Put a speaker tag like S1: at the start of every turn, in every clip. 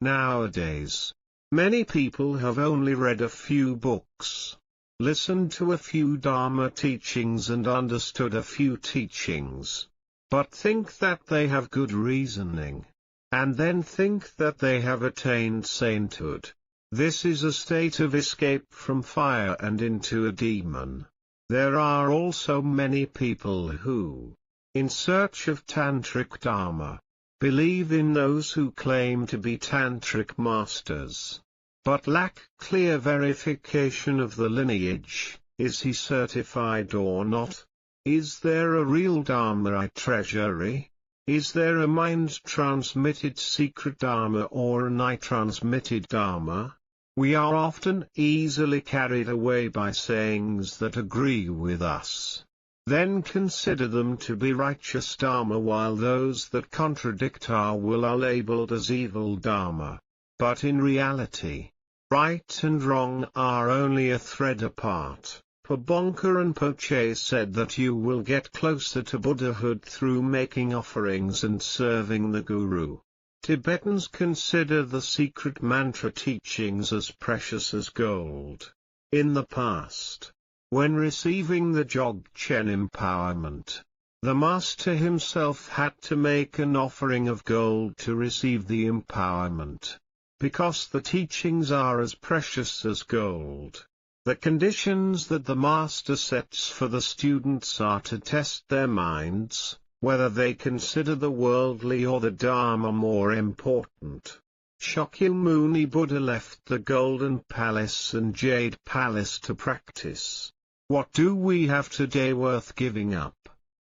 S1: Nowadays, many people have only read a few books, listened to a few Dharma teachings and understood a few teachings, but think that they have good reasoning, and then think that they have attained sainthood. This is a state of escape from fire and into a demon. There are also many people who, in search of Tantric Dharma, believe in those who claim to be Tantric masters, but lack clear verification of the lineage. Is he certified or not? Is there a real Dharma treasury? Is there a mind-transmitted secret Dharma or an eye-transmitted Dharma? We are often easily carried away by sayings that agree with us. Then consider them to be righteous Dharma, while those that contradict our will are labeled as evil Dharma. But in reality, right and wrong are only a thread apart. Kadampa Rinpoche said that you will get closer to Buddhahood through making offerings and serving the Guru. Tibetans consider the secret mantra teachings as precious as gold. In the past, when receiving the Dongchen empowerment, the master himself had to make an offering of gold to receive the empowerment. Because the teachings are as precious as gold, the conditions that the master sets for the students are to test their minds, whether they consider the worldly or the Dharma more important. Shakyamuni Buddha left the Golden Palace and Jade Palace to practice. What do we have today worth giving up,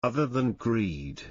S1: other than greed,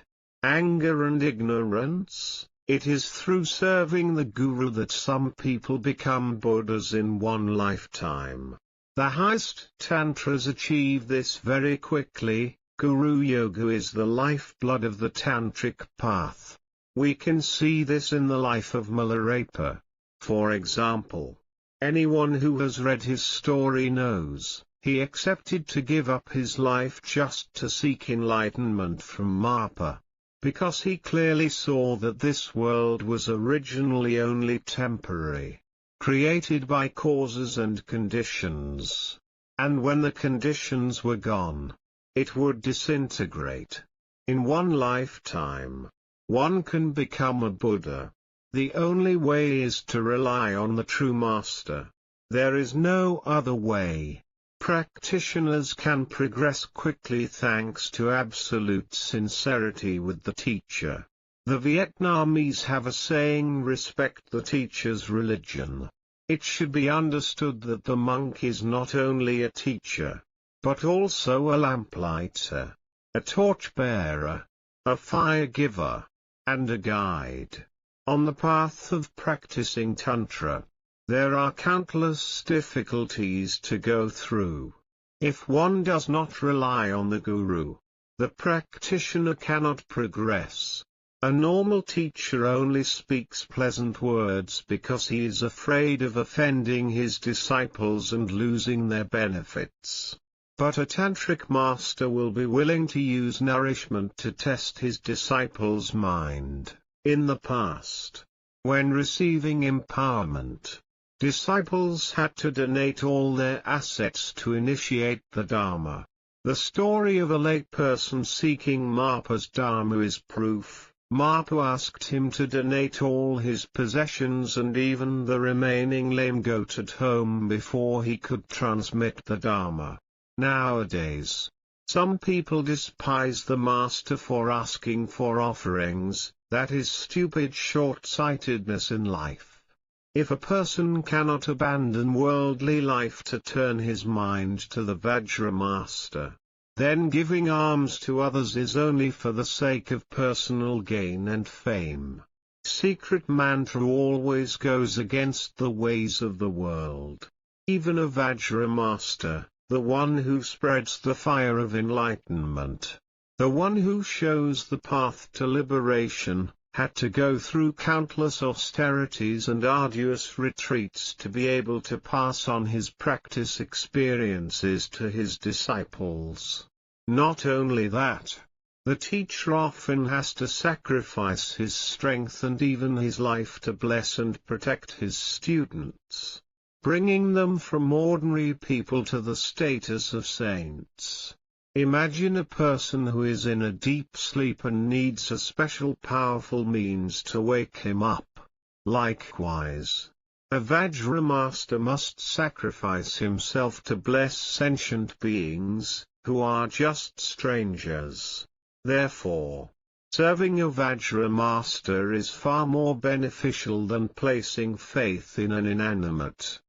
S1: anger and ignorance? It is through serving the Guru that some people become Buddhas in one lifetime. The highest Tantras achieve this very quickly. Guru Yoga is the lifeblood of the Tantric path. We can see this in the life of Milarepa. For example, anyone who has read his story knows, he accepted to give up his life just to seek enlightenment from Mapa, because he clearly saw that this world was originally only temporary, created by causes and conditions, and when the conditions were gone, it would disintegrate. In one lifetime, one can become a Buddha. The only way is to rely on the true master. There is no other way. Practitioners can progress quickly thanks to absolute sincerity with the teacher. The Vietnamese have a saying, respect the teacher's religion. It should be understood that the monk is not only a teacher, but also a lamplighter, a torchbearer, a fire giver, and a guide. On the path of practicing Tantra, there are countless difficulties to go through. If one does not rely on the Guru, the practitioner cannot progress. A normal teacher only speaks pleasant words because he is afraid of offending his disciples and losing their benefits. But a tantric master will be willing to use nourishment to test his disciples' mind. In the past, when receiving empowerment, disciples had to donate all their assets to initiate the Dharma. The story of a layperson seeking Mapa's Dharma is proof. Mapa asked him to donate all his possessions and even the remaining lame goat at home before he could transmit the Dharma. Nowadays, some people despise the master for asking for offerings. That is stupid short-sightedness in life. If a person cannot abandon worldly life to turn his mind to the Vajra master, then giving alms to others is only for the sake of personal gain and fame. Secret mantra always goes against the ways of the world. Even a Vajra master, the one who spreads the fire of enlightenment, the one who shows the path to liberation, had to go through countless austerities and arduous retreats to be able to pass on his practice experiences to his disciples. Not only that, The teacher often has to sacrifice his strength and even his life to bless and protect his students, bringing them from ordinary people to the status of saints. Imagine a person who is in a deep sleep and needs a special powerful means to wake him up. Likewise, a Vajra master must sacrifice himself to bless sentient beings, who are just strangers. Therefore, serving a Vajra master is far more beneficial than placing faith in an inanimate,